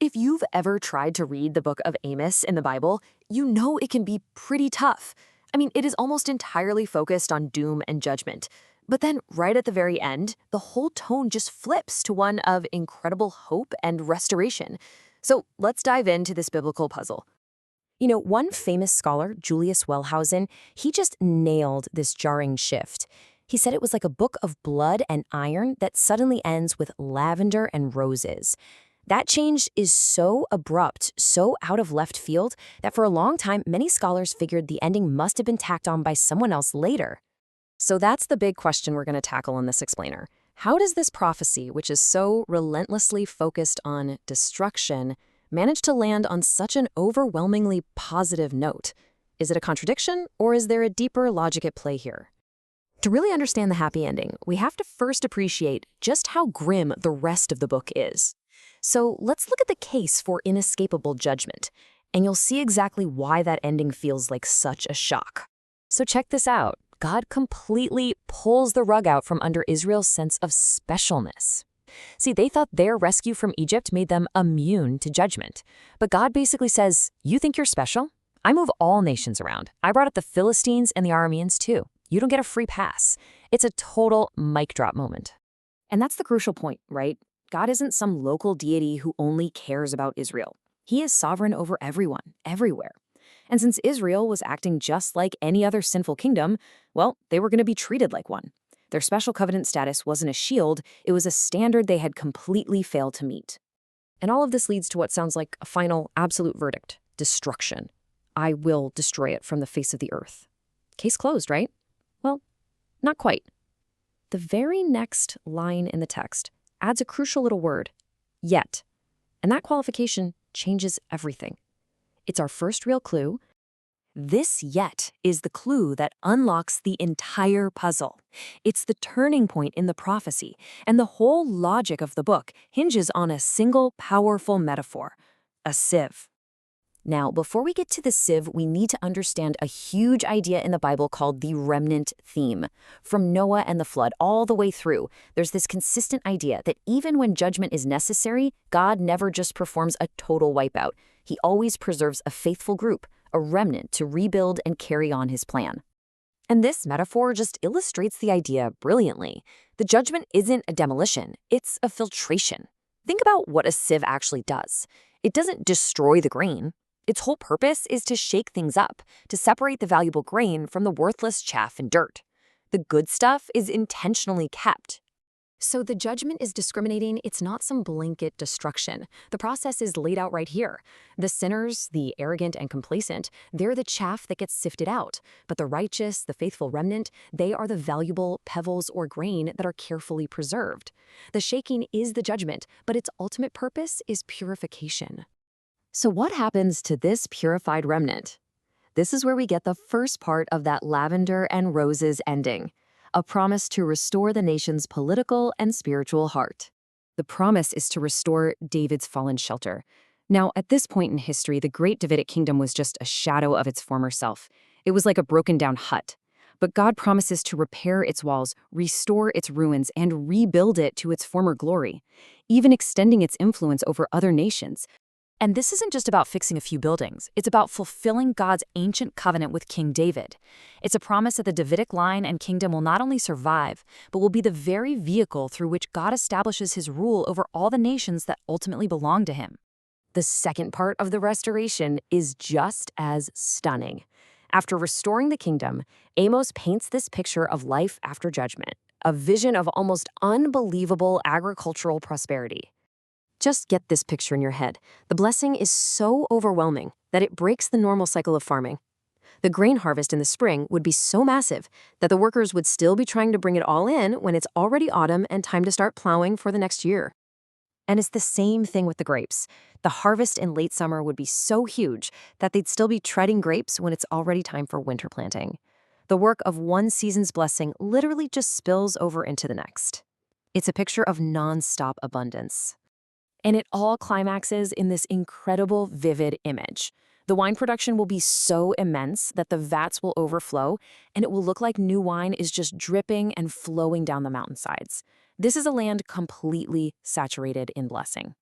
If you've ever tried to read the book of Amos in the Bible, you know it can be pretty tough. I mean, it is almost entirely focused on doom and judgment. But then, right at the very end, the whole tone just flips to one of incredible hope and restoration. So let's dive into this biblical puzzle. One famous scholar, Julius Wellhausen, he just nailed this jarring shift. He said it was like a book of blood and iron that suddenly ends with lavender and roses. That change is so abrupt, so out of left field, that for a long time, many scholars figured the ending must have been tacked on by someone else later. So that's the big question we're going to tackle in this explainer. How does this prophecy, which is so relentlessly focused on destruction, manage to land on such an overwhelmingly positive note? Is it a contradiction, or is there a deeper logic at play here? To really understand the happy ending, we have to first appreciate just how grim the rest of the book is. So let's look at the case for inescapable judgment, and you'll see exactly why that ending feels like such a shock. So check this out. God completely pulls the rug out from under Israel's sense of specialness. See, they thought their rescue from Egypt made them immune to judgment. But God basically says, you think you're special? I move all nations around. I brought up the Philistines and the Arameans too. You don't get a free pass. It's a total mic drop moment. And that's the crucial point, right? God isn't some local deity who only cares about Israel. He is sovereign over everyone, everywhere. And since Israel was acting just like any other sinful kingdom, well, they were going to be treated like one. Their special covenant status wasn't a shield, it was a standard they had completely failed to meet. And all of this leads to what sounds like a final, absolute verdict: destruction. I will destroy it from the face of the earth. Case closed, right? Well, not quite. The very next line in the text adds a crucial little word, yet. And that qualification changes everything. It's our first real clue. This yet is the clue that unlocks the entire puzzle. It's the turning point in the prophecy, and the whole logic of the book hinges on a single powerful metaphor: a sieve. Now, before we get to the sieve, we need to understand a huge idea in the Bible called the remnant theme. From Noah and the flood all the way through, there's this consistent idea that even when judgment is necessary, God never just performs a total wipeout. He always preserves a faithful group, a remnant, to rebuild and carry on his plan. And this metaphor just illustrates the idea brilliantly. The judgment isn't a demolition, it's a filtration. Think about what a sieve actually does. It doesn't destroy the grain. Its whole purpose is to shake things up, to separate the valuable grain from the worthless chaff and dirt. The good stuff is intentionally kept. So the judgment is discriminating, it's not some blanket destruction. The process is laid out right here. The sinners, the arrogant and complacent, they're the chaff that gets sifted out. But the righteous, the faithful remnant, they are the valuable pebbles or grain that are carefully preserved. The shaking is the judgment, but its ultimate purpose is purification. So what happens to this purified remnant? This is where we get the first part of that lavender and roses ending, a promise to restore the nation's political and spiritual heart. The promise is to restore David's fallen shelter. Now, at this point in history, the great Davidic kingdom was just a shadow of its former self. It was like a broken-down hut. But God promises to repair its walls, restore its ruins, and rebuild it to its former glory, even extending its influence over other nations. And this isn't just about fixing a few buildings. It's about fulfilling God's ancient covenant with King David. It's a promise that the Davidic line and kingdom will not only survive, but will be the very vehicle through which God establishes his rule over all the nations that ultimately belong to him. The second part of the restoration is just as stunning. After restoring the kingdom, Amos paints this picture of life after judgment, a vision of almost unbelievable agricultural prosperity. Just get this picture in your head. The blessing is so overwhelming that it breaks the normal cycle of farming. The grain harvest in the spring would be so massive that the workers would still be trying to bring it all in when it's already autumn and time to start plowing for the next year. And it's the same thing with the grapes. The harvest in late summer would be so huge that they'd still be treading grapes when it's already time for winter planting. The work of one season's blessing literally just spills over into the next. It's a picture of non-stop abundance. And it all climaxes in this incredible, vivid image. The wine production will be so immense that the vats will overflow, and it will look like new wine is just dripping and flowing down the mountainsides. This is a land completely saturated in blessing.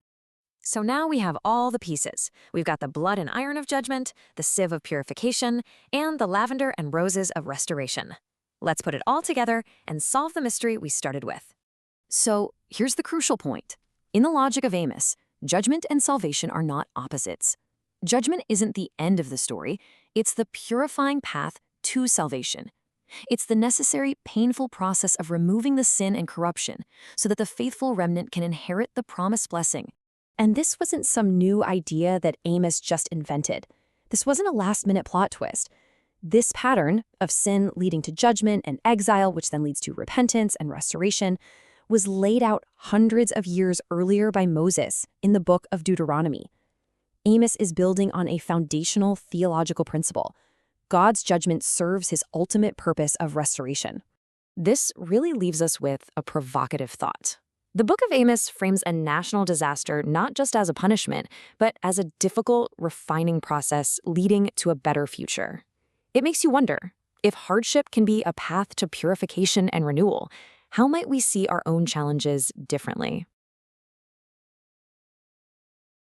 So now we have all the pieces. We've got the blood and iron of judgment, the sieve of purification, and the lavender and roses of restoration. Let's put it all together and solve the mystery we started with. So here's the crucial point. In the logic of Amos, judgment and salvation are not opposites. Judgment isn't the end of the story, it's the purifying path to salvation. It's the necessary, painful process of removing the sin and corruption so that the faithful remnant can inherit the promised blessing. And this wasn't some new idea that Amos just invented. This wasn't a last-minute plot twist. This pattern of sin leading to judgment and exile, which then leads to repentance and restoration, was laid out hundreds of years earlier by Moses in the book of Deuteronomy. Amos is building on a foundational theological principle. God's judgment serves his ultimate purpose of restoration. This really leaves us with a provocative thought. The book of Amos frames a national disaster not just as a punishment, but as a difficult, refining process leading to a better future. It makes you wonder, if hardship can be a path to purification and renewal, how might we see our own challenges differently?